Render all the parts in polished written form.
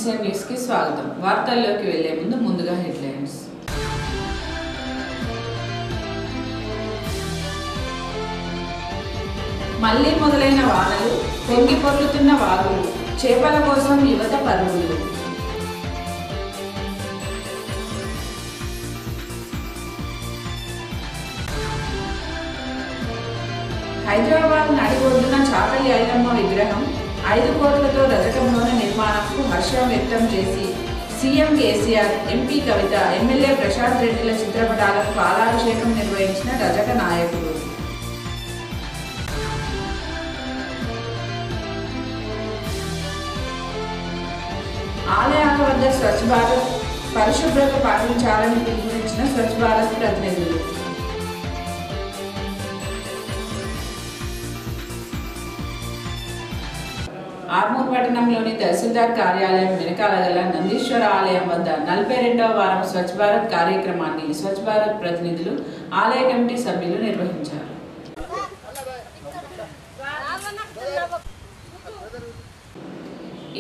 G7 news కి స్వాగతం. వార్తల్లోకి వెళ్లే ముందుగా హెడ్లైన్స్. మళ్లీ మొదలైన వానలు, పొంగి పొర్లుతున్న వాగులు, చేపల కోసం యువత పరుగులు. హైదరాబాద్ నడిబొడ్డున చాకలి ఐలమ్మ విగ్రహం 5 కోట్లతో రజక భవన నిర్మాణంకు హర్షం వ్యక్తం చేసి సీఎం కేసీఆర్, ఎంపీ కవిత, ఎమ్మెల్యే ప్రశాంత్ రెడ్డిల చిత్రపటాలకు పాలాభిషేకం నిర్వహించిన రజక నాయకుడు. ఆలయాల వద్ద స్వచ్ఛ భారత్ పరిశుభ్రత పాటించాలని పిలుపునిచ్చిన స్వచ్ఛ భారత్ ప్రతినిధులు. ఆర్మూర్ పట్టణంలోని తహసీల్దార్ కార్యాలయం వెనకాల గల నందీశ్వర ఆలయం వద్ద 42వ వారం స్వచ్ఛ భారత్ కార్యక్రమాన్ని స్వచ్ఛ భారత్ ప్రతినిధులు, ఆలయ కమిటీ సభ్యులు నిర్వహించారు.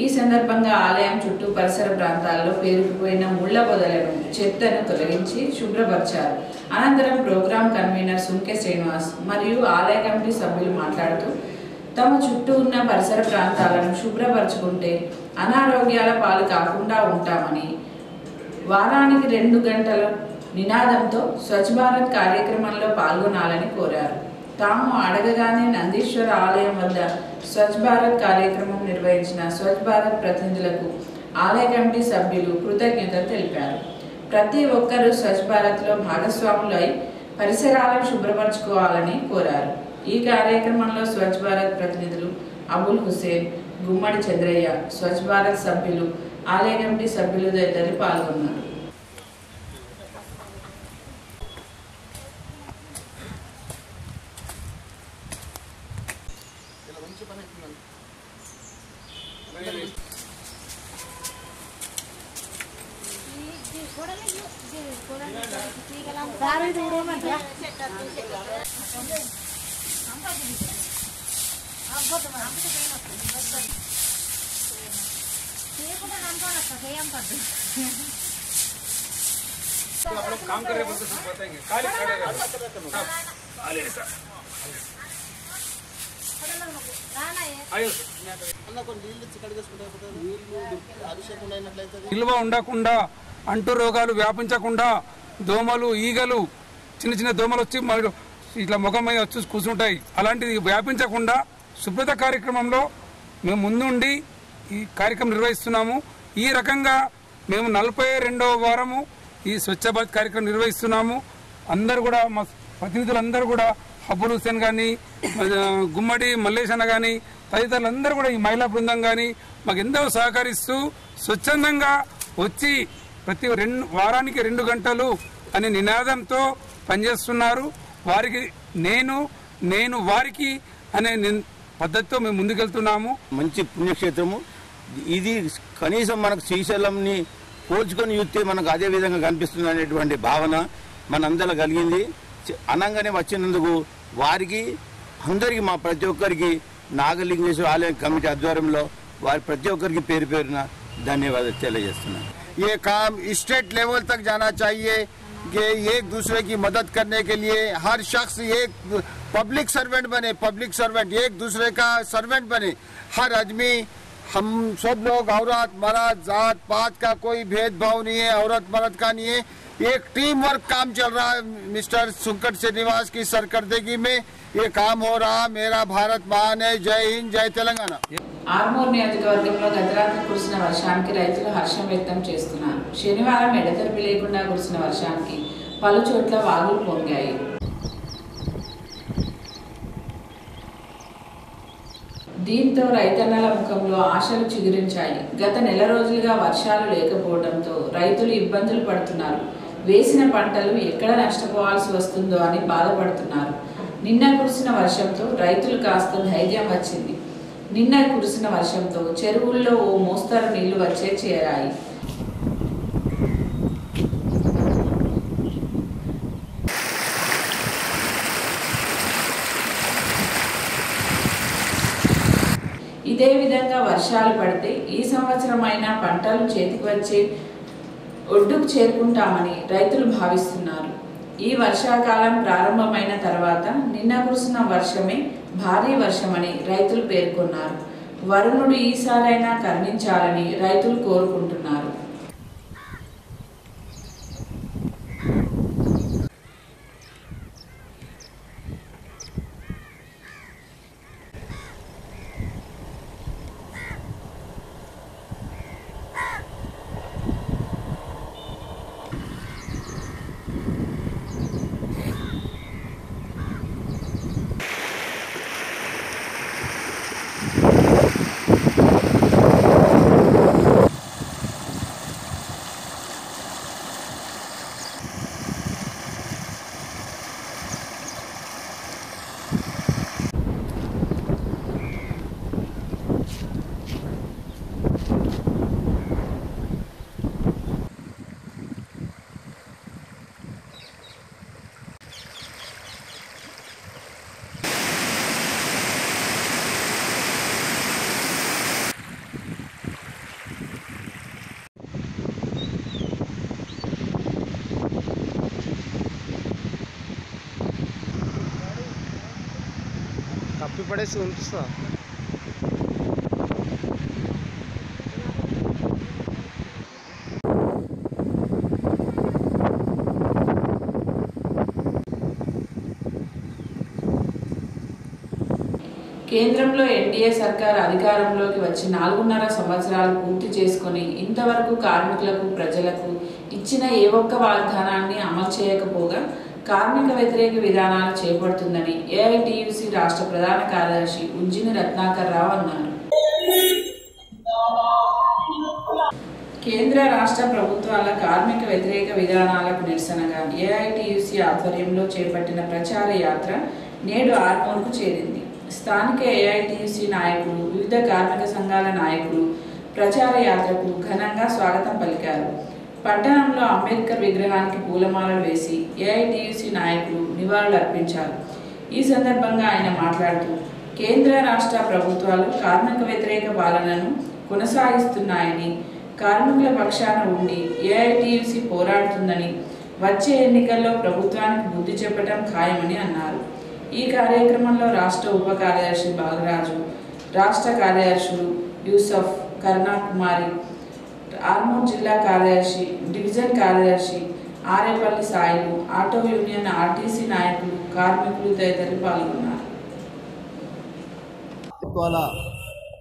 ఈ సందర్భంగా ఆలయం చుట్టూ పరిసర ప్రాంతాల్లో పేరుకుపోయిన ముళ్ల పొదలను, చెత్తను తొలగించి శుభ్రపరిచారు. అనంతరం ప్రోగ్రాం కన్వీనర్ సుంకె శ్రీనివాస్ మరియు ఆలయ కమిటీ సభ్యులు మాట్లాడుతూ తమ చుట్టూ ఉన్న పరిసర ప్రాంతాలను శుభ్రపరచుకుంటే అనారోగ్యాల పాలు కాకుండా ఉంటామని, వారానికి 2 గంటల నినాదంతో స్వచ్ఛ భారత్ కార్యక్రమంలో పాల్గొనాలని కోరారు. తాము అడగగానే నందీశ్వర ఆలయం వద్ద స్వచ్ఛ భారత్ కార్యక్రమం నిర్వహించిన స్వచ్ఛ భారత్ ప్రతినిధులకు ఆలయ కమిటీ సభ్యులు కృతజ్ఞతలు తెలిపారు. ప్రతి ఒక్కరూ స్వచ్ఛ భారత్లో భాగస్వాములై పరిసరాలను శుభ్రపరచుకోవాలని కోరారు. ఈ కార్యక్రమంలో స్వచ్ఛ భారత్ ప్రతినిధులు అబుల్ హుసేన్, గుమ్మడి చంద్రయ్య, స్వచ్ఛ భారత్ సభ్యులు, ఆలయ కమిటీ సభ్యులు తదితరులు పాల్గొన్నారు. काम कर रहे बोलते सब बताएंगे खाली खड़े నిల్వ ఉండకుండా, అంటు రోగాలు వ్యాపించకుండా, దోమలు, ఈగలు, చిన్న చిన్న దోమలు వచ్చి ఇట్లా ముఖం మీద వచ్చి కూర్చుంటాయి. అలాంటిది వ్యాపించకుండా శుభ్రత కార్యక్రమంలో మేము ముందుండి ఈ కార్యక్రమం నిర్వహిస్తున్నాము. ఈ రకంగా మేము 42వ వారము ఈ స్వచ్ఛ భారత్ కార్యక్రమం నిర్వహిస్తున్నాము. అందరూ కూడా మా ప్రతినిధులందరూ కూడా అబుల్ హుసేన్ కానీ, గుమ్మడి మల్లేష్ అన్న కానీ, తదితరులందరూ కూడా ఈ మహిళా బృందం కానీ మాకు ఎంతో సహకరిస్తూ స్వచ్ఛందంగా వచ్చి ప్రతి వారానికి 2 గంటలు అనే నినాదంతో పనిచేస్తున్నారు. వారికి నేను వారికి అనే పద్ధతితో మేము ముందుకెళ్తున్నాము. మంచి పుణ్యక్షేత్రము ఇది. కనీసం మనకు శ్రీశైలంని పోల్చుకొని చూస్తే మనకు అదే విధంగా కనిపిస్తుంది అనేటువంటి భావన మనందరూ కలిగింది. అనంగానే వచ్చినందుకు వారికి అందరికీ, మా ప్రతి ఒక్కరికి నాగలింగేశ్వర ఆలయ కమిటీ ఆధ్వర్యంలో వారి ప్రతి ఒక్కరికి పేరు పేరున ధన్యవాదాలు తెలియజేస్తున్నాను. ये काम स्टेट लेवल तक जाना चाहिए कि एक दूसरे की मदद करने के लिए हर शख्स एक पब्लिक सर्वेंट बने, पब्लिक सर्वेंट एक दूसरे का सर्वेंट बने. हर आदमी, हम सब लोग, औरत मर्द जात पात का कोई भेदभाव नहीं है, औरत मर्द का नहीं है. एक टीम वर्क काम चल रहा है मिस्टर सुंकट श्रीनिवास की सरकर्दगी में ये काम हो रहा. मेरा भारत महान है. जय हिंद, जय तेलंगाना. ఆర్మూర్ నియోజకవర్గంలో గత రాత్రి కురిసిన వర్షానికి రైతులు హర్షం వ్యక్తం చేస్తున్నారు. శనివారం ఎడతెరిపి లేకుండా కురిసిన వర్షానికి పలు చోట్ల వాగులు పొంగాయి. దీంతో రైతన్నల ముఖంలో ఆశలు చిగురించాయి. గత నెల రోజులుగా వర్షాలు లేకపోవడంతో రైతులు ఇబ్బందులు పడుతున్నారు. వేసిన పంటలు ఎక్కడ నష్టపోవాల్సి వస్తుందో అని బాధపడుతున్నారు. నిన్న కురిసిన వర్షంతో రైతులు కాస్త ధైర్యం వచ్చింది. నిన్న కురిసిన వర్షంతో చెరువుల్లో ఓ మోస్తరు నీళ్లు వచ్చే చేరాయి. ఇదే విధంగా వర్షాలు పడితే ఈ సంవత్సరమైనా పంటలు చేతికి వచ్చి ఒడ్డుకు చేరుకుంటామని రైతులు భావిస్తున్నారు. ఈ వర్షాకాలం ప్రారంభమైన తర్వాత నిన్న కురిసిన వర్షమే భారీ వర్షమని రైతులు పేర్కొన్నారు. వరుణుడు ఈసారైనా కరుణించాలని రైతులు కోరుకుంటున్నారు. కప్పి పడేసి ఉంచుతా. కేంద్రంలో ఎన్డీఏ సర్కార్ అధికారంలోకి వచ్చి 4.5 సంవత్సరాలు పూర్తి చేసుకుని ఇంతవరకు కార్మికులకు ప్రజలకు ఇచ్చిన ఏ ఒక్క వాగ్దానాన్ని అమలు చేయకపోగా కార్మిక వ్యతిరేక విధానాలు చేపడుతుందని ఏఐటియుసి రాష్ట్ర ప్రధాన కార్యదర్శి ఉజ్జిని రత్నాకర్ రావు అన్నారు. కేంద్ర రాష్ట్ర ప్రభుత్వాల కార్మిక వ్యతిరేక విధానాలకు నిరసనగా ఏఐటియుసి ఆధ్వర్యంలో చేపట్టిన ప్రచార యాత్ర నేడు ఆర్మూర్కు చేరింది. స్థానిక ఏఐటియుసి నాయకులు, వివిధ కార్మిక సంఘాల నాయకులు ప్రచార యాత్రకు ఘనంగా స్వాగతం పలికారు. పట్టణంలో అంబేద్కర్ విగ్రహానికి పూలమాలలు వేసి ఏఐటియుసి నాయకులు నివాళులు అర్పించారు. ఈ సందర్భంగా ఆయన మాట్లాడుతూ కేంద్ర రాష్ట్ర ప్రభుత్వాలు కార్మిక వ్యతిరేక పాలనను కొనసాగిస్తున్నాయని, కార్మికుల పక్షాన ఉండి ఏఐటియుసి పోరాడుతుందని, వచ్చే ఎన్నికల్లో ప్రభుత్వానికి బుద్ధి చెప్పడం ఖాయమని అన్నారు. ఈ కార్యక్రమంలో రాష్ట్ర ఉప కార్యదర్శి బాలరాజు, రాష్ట్ర కార్యదర్శులు యూసఫ్, కరుణాకుమారి, ఆర్మూర్ జిల్లా కార్యదర్శి, డివిజన్ కార్యదర్శి Arepalli Sailu, auto union RTC నాయకులు, కార్మికులు తదితరులు పాల్గొన్నారు.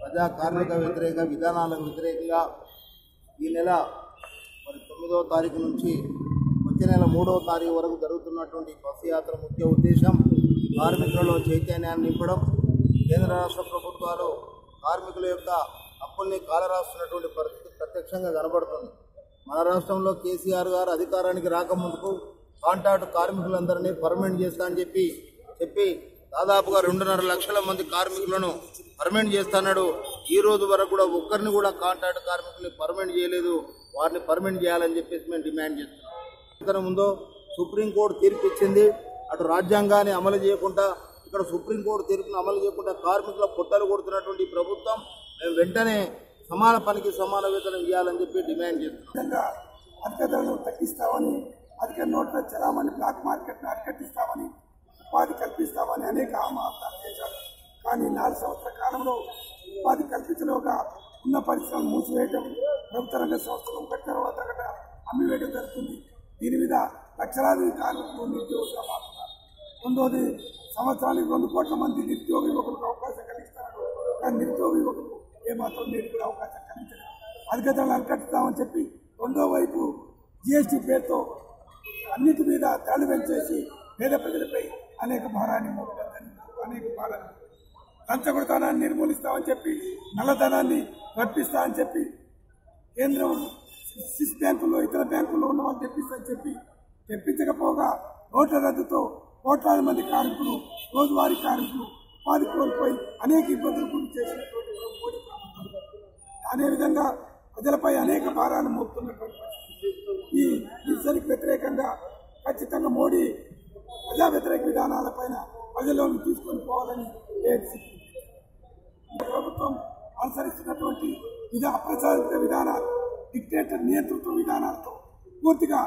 ప్రజా కార్మిక వ్యతిరేక విధానాలకు వ్యతిరేకంగా ఈ నెల 9వ తారీఖు నుంచి వచ్చే నెల 3వ తారీఖు వరకు జరుగుతున్నటువంటి బస్సు యాత్ర ముఖ్య ఉద్దేశం కార్మికులలో చైతన్యాన్ని నింపడం, కేంద్ర రాష్ట్ర ప్రభుత్వాలు కార్మికుల యొక్క హక్కుల్ని కాలరాస్తున్నటువంటి పరిస్థితి ప్రత్యక్షంగా కనబడుతుంది. మన రాష్ట్రంలో కేసీఆర్ గారు అధికారానికి రాకముందుకు కాంట్రాక్ట్ కార్మికులందరినీ పర్మనెంట్ చేస్తా అని చెప్పి దాదాపుగా 2.5 లక్షల మంది కార్మికులను పర్మనెంట్ చేస్తున్నాడు. ఈ రోజు వరకు కూడా ఒక్కరిని కూడా కాంట్రాక్ట్ కార్మికుల్ని పర్మనెంట్ చేయలేదు. వారిని పర్మనెంట్ చేయాలని చెప్పేసి మేము డిమాండ్ చేస్తున్నాం. ముందు సుప్రీంకోర్టు తీర్పు ఇచ్చింది. అటు రాజ్యాంగాన్ని అమలు చేయకుండా, ఇక్కడ సుప్రీంకోర్టు తీర్పును అమలు చేయకుండా కార్మికుల పొట్టలు కొడుతున్నటువంటి ప్రభుత్వం మేము వెంటనే సమాన పనికి సమాన వేతనం ఇవ్వాలని చెప్పి డిమాండ్ చేస్తున్నాం. అధిక ధరలు తగ్గిస్తామని, అధిక నోట్ల చలామణి, బ్లాక్ మార్కెట్ను అరికట్టిస్తామని, ఉపాధి కల్పిస్తామని అనేక హామీలు చేశారు. కానీ 4 సంవత్సరాల కాలంలో ఉపాధి కల్పించలేక ఉన్న పరిశ్రమలు మూసివేయడం, ప్రభుత్వ రంగ సంస్థలు పెట్టిన తర్వాత అమ్మివేయడం జరుగుతుంది. దీని మీద లక్షలాది కార్మికులు నిరుద్యోగులుగా మారుతున్నారు. రెండోది, సంవత్సరానికి 2 కోట్ల మంది నిరుద్యోగ యువకులకు అవకాశం కలిగిస్తున్నారు. కానీ నిరుద్యోగ యువకులు ఏమాత్రం నేటి కూడా అవకాశం కలిగించలేదు. అధిక ధరలు అరికట్టుతామని చెప్పి రెండో వైపు జిఎస్టీ పేరుతో అన్నిటి మీద ధరలు పెంచేసి పేద ప్రజలపై అనేక భారాన్ని మోపడం, అనేక భారాన్ని లంచగొడతనాన్ని నిర్మూలిస్తామని చెప్పి, నల్లధనాన్ని రప్పిస్తామని చెప్పి, కేంద్రం స్విస్ బ్యాంకుల్లో ఇతర బ్యాంకుల్లో ఉన్న వాళ్ళు తెప్పిస్తామని చెప్పి తెప్పించకపోగా నోట్ల రద్దుతో కోట్లాది మంది కార్మికులు, రోజువారీ కార్మికులు ఉపాధి కోల్పోయి అనేక ఇబ్బందులు గురి చేసినటువంటి మోడీ ప్రభుత్వం అదేవిధంగా ప్రజలపై అనేక భారాలు మోపుతున్నటువంటి ఈ నిరసనకు వ్యతిరేకంగా ఖచ్చితంగా మోడీ ప్రజా వ్యతిరేక విధానాలపైన ప్రజల్లోకి తీసుకొని పోవాలని ప్రభుత్వం అనుసరిస్తున్నటువంటి అప్రజాస్వామిక విధానాలు, డిక్టేటర్ నియంతృత్వ విధానాలతో పూర్తిగా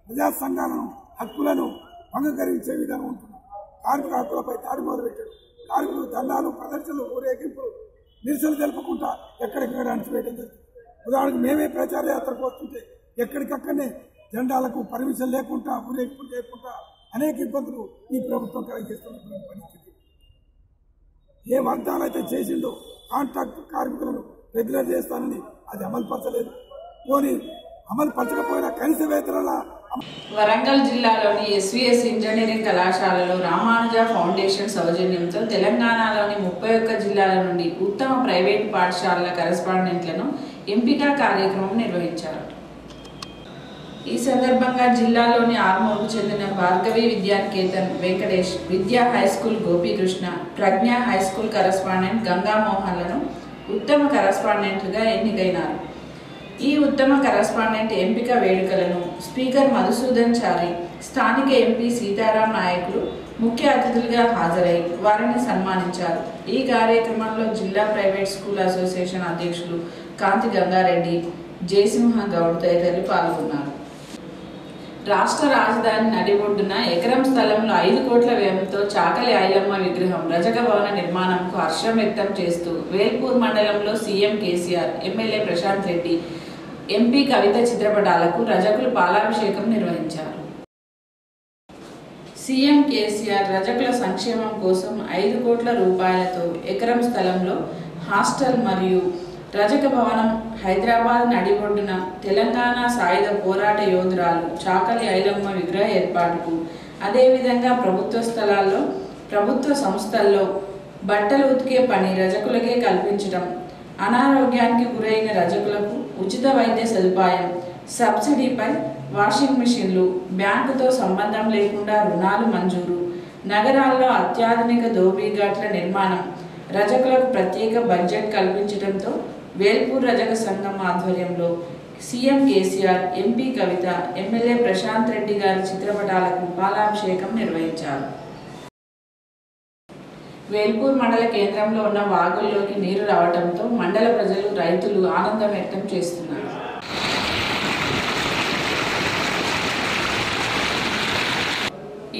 ప్రజా సంఘాలను, హక్కులను భంగకరించే విధానం ఉంటుంది. కార్మిక హక్కులపై దాడి మొదలుపెట్టాడు. కార్మికులు ధర్నాలు, ప్రదర్శనలు, ఊరేగింపులు, నిరసన తెలుపుకుంటా ఎక్కడికక్కడ అణచివేయడం జరిగింది. ఉదాహరణకు మేమే ప్రచార యాత్రకు వస్తుంటే ఎక్కడికక్కడనే జెండాలకు పర్మిషన్ లేకుండా, ఊరేగింపులు లేకుండా అనేక ఇబ్బందులు ఈ ప్రభుత్వం కలిగిస్తున్నటువంటి పరిస్థితి. ఏ వాగ్దానం అయితే చేసిండో కాంట్రాక్ట్ కార్మికులను రెగ్యులర్ చేస్తానని అది అమలు పరచలేదు. పోనీ అమలు పరచకపోయినా కనీస వేతనాల వరంగల్ జిల్లాలోని ఎస్వీఎస్ ఇంజనీరింగ్ కళాశాలలో రామానుజ ఫౌండేషన్ సౌజన్యంతో తెలంగాణలోని 31 జిల్లాల నుండి ఉత్తమ ప్రైవేటు పాఠశాలల కరెస్పాండెంట్లను ఎంపిక కార్యక్రమం నిర్వహించారు. ఈ సందర్భంగా జిల్లాలోని ఆర్మూర్కు చెందిన భార్గవి విద్యానికేతన్ వెంకటేష్, విద్యా హైస్కూల్ గోపీకృష్ణ, ప్రజ్ఞ హైస్కూల్ కరెస్పాండెంట్ గంగామోహన్లను ఉత్తమ కరెస్పాండెంట్లుగా ఎన్నికైనారు. ఈ ఉత్తమ కరెస్పాండెంట్ ఎంపిక వేడుకలను స్పీకర్ మధుసూదన్ చారి, స్థానిక ఎంపీ సీతారాం నాయకులు ముఖ్య అతిథులుగా హాజరై వారిని సన్మానించారు. ఈ కార్యక్రమంలో జిల్లా ప్రైవేట్ స్కూల్ అసోసియేషన్ అధ్యక్షులు కాంతి గంగారెడ్డి, జయసింహ గౌడ్ తదితరులు పాల్గొన్నారు. రాష్ట్ర రాజధాని నడిబొడ్డున ఎకరం స్థలంలో 5 కోట్ల వ్యయంతో చాకలి ఐలమ్మ విగ్రహం రజక భవన నిర్మాణంకు హర్షం వ్యక్తం చేస్తూ వేల్పూర్ మండలంలో CM KCR, MLA Prashanth Reddy, MP Kavitha చిత్రపటాలకు రజకులు పాలాభిషేకం నిర్వహించారు. సీఎం కేసీఆర్ రజకుల సంక్షేమం కోసం 5 కోట్ల రూపాయలతో ఎకరం స్థలంలో హాస్టల్ మరియు రజక భవనం, హైదరాబాద్ నడిబొడ్డున తెలంగాణ సాయుధ పోరాట యోధురాలు చాకలి ఐలమ్మ విగ్రహ ఏర్పాటుకు, అదేవిధంగా ప్రభుత్వ స్థలాల్లో, ప్రభుత్వ సంస్థల్లో బట్టలు ఉతికే పని రజకులకే కల్పించడం, అనారోగ్యానికి గురైన రజకులకు ఉచిత వైద్య సదుపాయం, సబ్సిడీపై వాషింగ్ మిషన్లు, బ్యాంకుతో సంబంధం లేకుండా రుణాలు మంజూరు, నగరాల్లో అత్యాధునిక ధోబీఘాట్ల నిర్మాణం, రజకులకు ప్రత్యేక బడ్జెట్ కల్పించడంతో వేల్పూర్ రజక సంఘం ఆధ్వర్యంలో సీఎం కేసీఆర్, ఎంపీ కవిత, ఎమ్మెల్యే ప్రశాంత్ రెడ్డి గారి చిత్రపటాలకు పాలాభిషేకం నిర్వహించారు. వేల్పూర్ మండల కేంద్రంలో ఉన్న వాగుల్లోకి నీరు రావడంతో మండల ప్రజలు, రైతులు ఆనందం వ్యక్తం చేస్తున్నారు.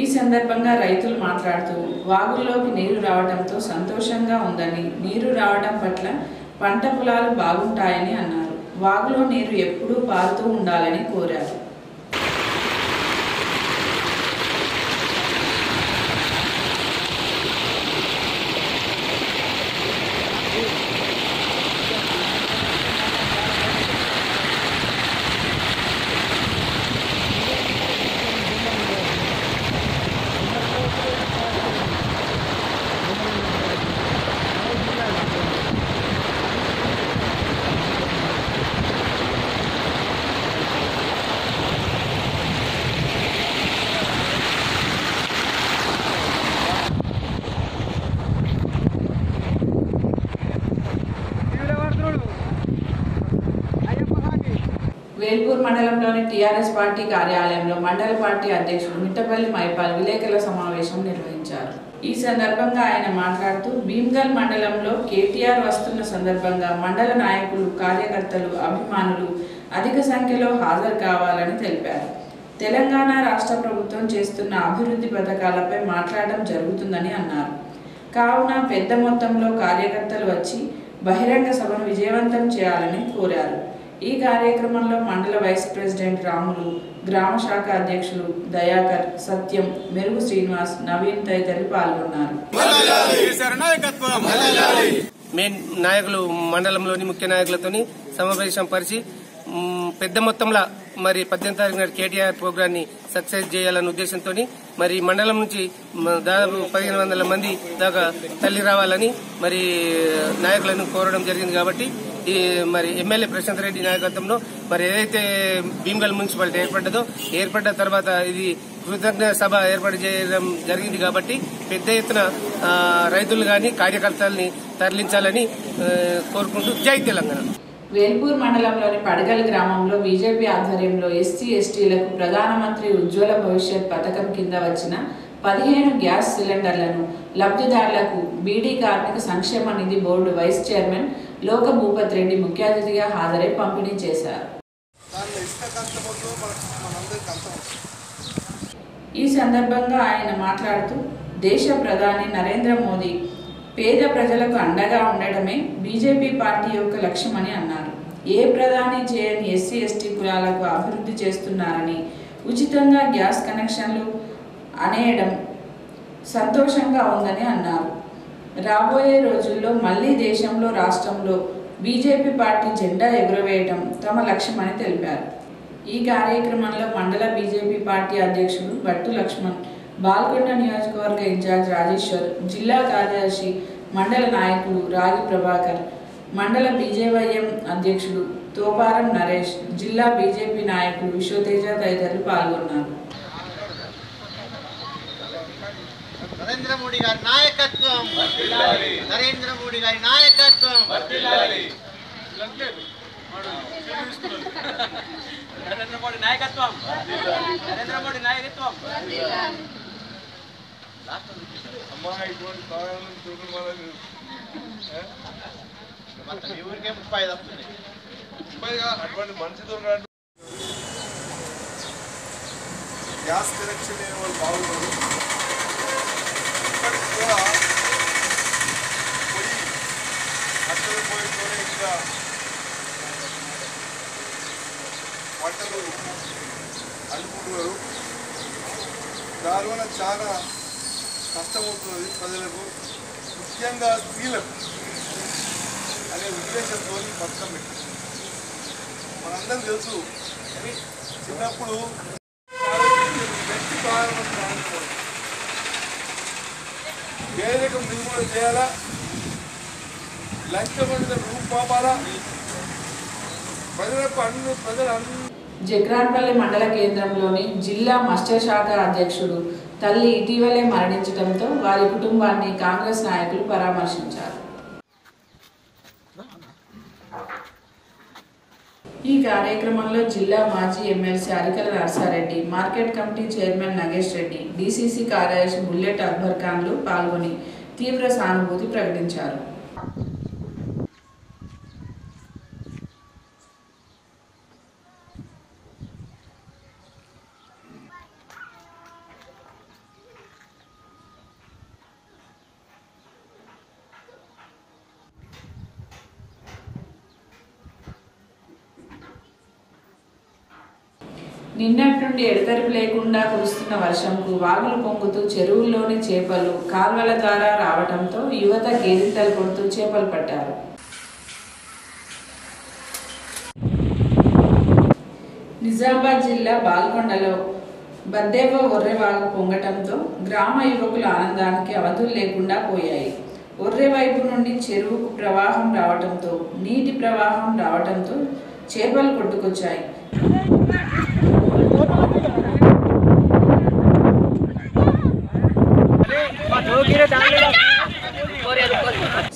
ఈ సందర్భంగా రైతులు మాట్లాడుతూ వాగుల్లోకి నీరు రావడంతో సంతోషంగా ఉందని, నీరు రావడం పట్ల పంట పొలాలు బాగుంటాయని అన్నారు. వాగులో నీరు ఎప్పుడూ పారుతూ ఉండాలని కోరారు. వేల్పూర్ మండలంలోని టీఆర్ఎస్ పార్టీ కార్యాలయంలో మండల పార్టీ అధ్యక్షుడు మిట్టపల్లి మైపాల్ విలేకరుల సమావేశం నిర్వహించారు. ఈ సందర్భంగా ఆయన మాట్లాడుతూ భీమ్గల్ మండలంలో కేటీఆర్ వస్తున్న సందర్భంగా మండల నాయకులు, కార్యకర్తలు, అభిమానులు అధిక సంఖ్యలో హాజరు కావాలని తెలిపారు. తెలంగాణ రాష్ట్ర ప్రభుత్వం చేస్తున్న అభివృద్ధి పథకాలపై మాట్లాడడం జరుగుతుందని అన్నారు. కావున పెద్ద మొత్తంలో కార్యకర్తలు వచ్చి బహిరంగ సభను విజయవంతం చేయాలని కోరారు. ఈ కార్యక్రమంలో మండల వైస్ ప్రెసిడెంట్ రాములు, గ్రామ శాఖ అధ్యక్షులు దయాకర్, సత్యం, మెరుగు శ్రీనివాస్, నవీన్ తదితరులు పాల్గొన్నారు. మెయిన్ నాయకులు మండలంలోని ముఖ్య నాయకులతోని సమావేశం పరిచి పెద్ద మొత్తంలో మరి 18వ తారీఖు నాడు కేటీఆర్ ప్రోగ్రామ్ ని సక్సెస్ చేయాలనే ఉద్దేశంతో మరి మండలం నుంచి దాదాపు 1500 మంది దాకా తల్లి రావాలని మరి నాయకులను కోరడం జరిగింది. కాబట్టి ఈ మరి ఎమ్మెల్యే ప్రశాంత్ రెడ్డి నాయకత్వంలో మరి ఏదైతే భీమ్గల్ మున్సిపాలిటీ ఏర్పడ్డ తర్వాత ఇది కృతజ్ఞ సభ ఏర్పాటు చేయడం జరిగింది. కాబట్టి పెద్ద ఎత్తున రైతులు గాని కార్యకర్తల్ని తరలించాలని కోరుకుంటూ జై తెలంగాణ. వేల్పూర్ మండలంలోని పడగల్ గ్రామంలో బీజేపీ ఆధ్వర్యంలో ఎస్సీ ఎస్టీలకు ప్రధానమంత్రి ఉజ్వల భవిష్యత్ పథకం కింద వచ్చిన 15 గ్యాస్ సిలిండర్లను లబ్ధిదారులకు బీడీ కార్మిక సంక్షేమ నిధి బోర్డు వైస్ చైర్మన్ లోక భూపత్ రెడ్డి ముఖ్య అతిథిగా హాజరై పంపిణీ చేశారు. ఈ సందర్భంగా ఆయన మాట్లాడుతూ దేశ ప్రధాని నరేంద్ర మోదీ పేద ప్రజలకు అండగా ఉండటమే బీజేపీ పార్టీ యొక్క లక్ష్యమని అన్నారు. ఏ ప్రధాని చేయని ఎస్సీ ఎస్టీ కులాలకు అభివృద్ధి చేస్తున్నారని, ఉచితంగా గ్యాస్ కనెక్షన్లు అనేయడం సంతోషంగా ఉందని అన్నారు. రాబోయే రోజుల్లో మళ్లీ దేశంలో రాష్ట్రంలో బీజేపీ పార్టీ జెండా ఎగురవేయడం తమ లక్ష్యమని తెలిపారు. ఈ కార్యక్రమంలో మండల బీజేపీ పార్టీ అధ్యక్షుడు భట్టు లక్ష్మణ్, బాల్కొండ నియోజకవర్గ ఇన్ఛార్జ్ రాజేశ్వర్, జిల్లా కార్యదర్శి మండల నాయకుడు రాగి ప్రభాకర్, మండల బీజేవైఎం అధ్యక్షుడు తోపారం నరేష్, జిల్లా బీజేపీ నాయకుడు విశ్వతేజ తదితరులు పాల్గొన్నారు. నరేంద్ర మోడీ గారి నాయకత్వం, నరేంద్ర మోడీ గారి నాయకత్వం, నరేంద్ర మోడీ నాయకత్వం, నరేంద్ర మోడీ నాయకత్వం. ఊరికే 35 వస్తుంది. అటువంటి మనిషి దొరకడం గ్యాస్ కనెక్షన్ లేని వాళ్ళు బాగున్నారు. ఇప్పటికి కూడా పొయ్యి కట్టెల పొయ్యితోనే ఇంకా వంటలు అల్లుకుంటున్నారు. దానివల్ల చాలా కష్టమవుతున్నది ప్రజలకు, ముఖ్యంగా స్త్రీలకు అనే ఉద్దేశంతో పథకం పెట్టారు. మనందరం తెలుసు, చిన్నప్పుడు వ్యక్తి పేదరికం నిర్మూలన చేయాలా, లంచగొండ రూపాపాలా, ప్రజలు జగ్రాన్పల్లి మండల కేంద్రంలోని జిల్లా మత్స్య శాఖ అధ్యక్షుడు తల్లి ఇటీవలే మరణించడంతో వారి కుటుంబాన్ని కాంగ్రెస్ నాయకులు పరామర్శించారు. ఈ కార్యక్రమంలో జిల్లా మాజీ ఎమ్మెల్సీ అరికల Narsa Reddy, market committee chairman Nagesh Reddy, DCC కార్యదర్శి బుల్లెట్ అక్బర్ ఖాన్లు పాల్గొని తీవ్ర సానుభూతి ప్రకటించారు. నిన్నటి నుండి ఎడతెరిపి లేకుండా కురుస్తున్న వర్షంకు వాగులు పొంగుతూ చెరువుల్లోని చేపలు కాల్వల ద్వారా రావడంతో యువత గేదెలు కొడుతూ చేపలు పట్టారు. నిజామాబాద్ జిల్లా బాల్కొండలో బద్దేవ ఒర్రెవాగు పొంగటంతో గ్రామ యువకుల ఆనందానికి అవధులు లేకుండా పోయాయి. ఒర్రె వైపు నుండి చెరువుకు ప్రవాహం రావడంతో నీటి ప్రవాహం రావడంతో చేపలు కొట్టుకొచ్చాయి.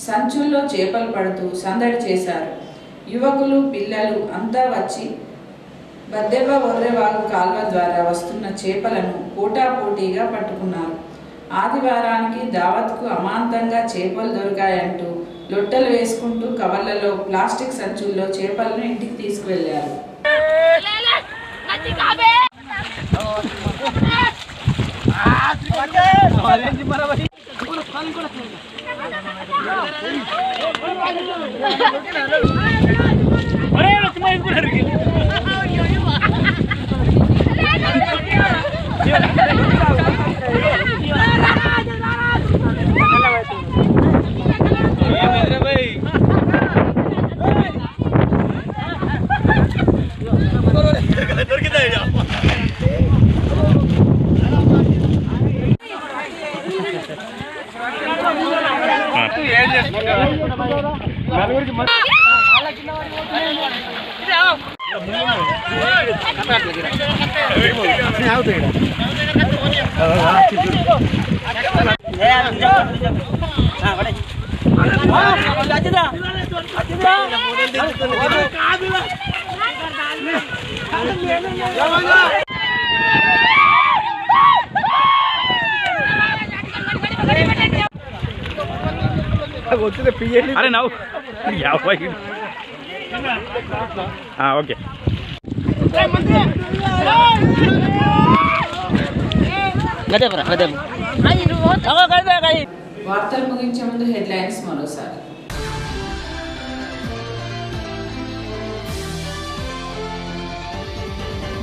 సంచుల్లో చేపలు పడుతూ సందడి చేశారు. యువకులు, పిల్లలు అంతా వచ్చి బద్దెవ ఒర్రెవాగు కాల్వ ద్వారా వస్తున్న చేపలను పోటాపోటీగా పట్టుకున్నారు. ఆదివారానికి దావత్కు అమాంతంగా చేపలు దొరికాయంటూ లొట్టలు వేసుకుంటూ కవర్లలో ప్లాస్టిక్ సంచుల్లో చేపలను ఇంటికి తీసుకువెళ్లారు. అరే నవ్వు ఓకే. వార్తలు ముగించే ముందు హెడ్లైన్స్ మరోసారి.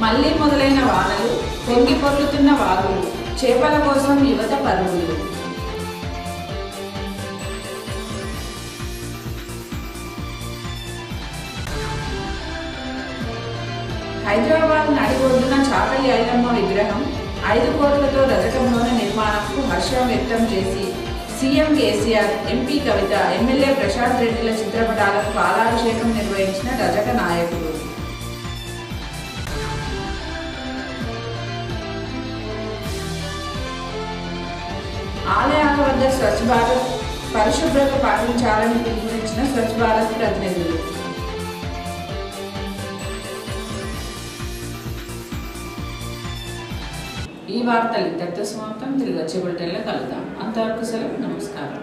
మళ్లీ మొదలైన వానలు, పొంగి పొర్లుతున్న వాగులు, చేపల కోసం యువత పరుగులు. హైదరాబాద్ నడిబొడ్డున చాకలి ఐలమ్మ విగ్రహం 5 కోట్లతో రజక భవన నిర్మాణంకు హర్షం వ్యక్తం చేసి సీఎం కేసీఆర్, ఎంపీ కవిత, ఎమ్మెల్యే ప్రశాంత్ రెడ్డిల చిత్రపటాలకు పాలాభిషేకం నిర్వహించిన రజక నాయకులు. ఆలయాల వద్ద స్వచ్ఛ భారత్, పరిశుభ్రత పాటించాలని పిలుపునిచ్చిన స్వచ్ఛ భారత్ ప్రతినిధులు. ఈ వార్తలు ఇంతటితో సమాప్తం. తిరిగి వచ్చే బులెటిన్లో కలుద్దాం. అంతవరకు సెలవు. నమస్కారం.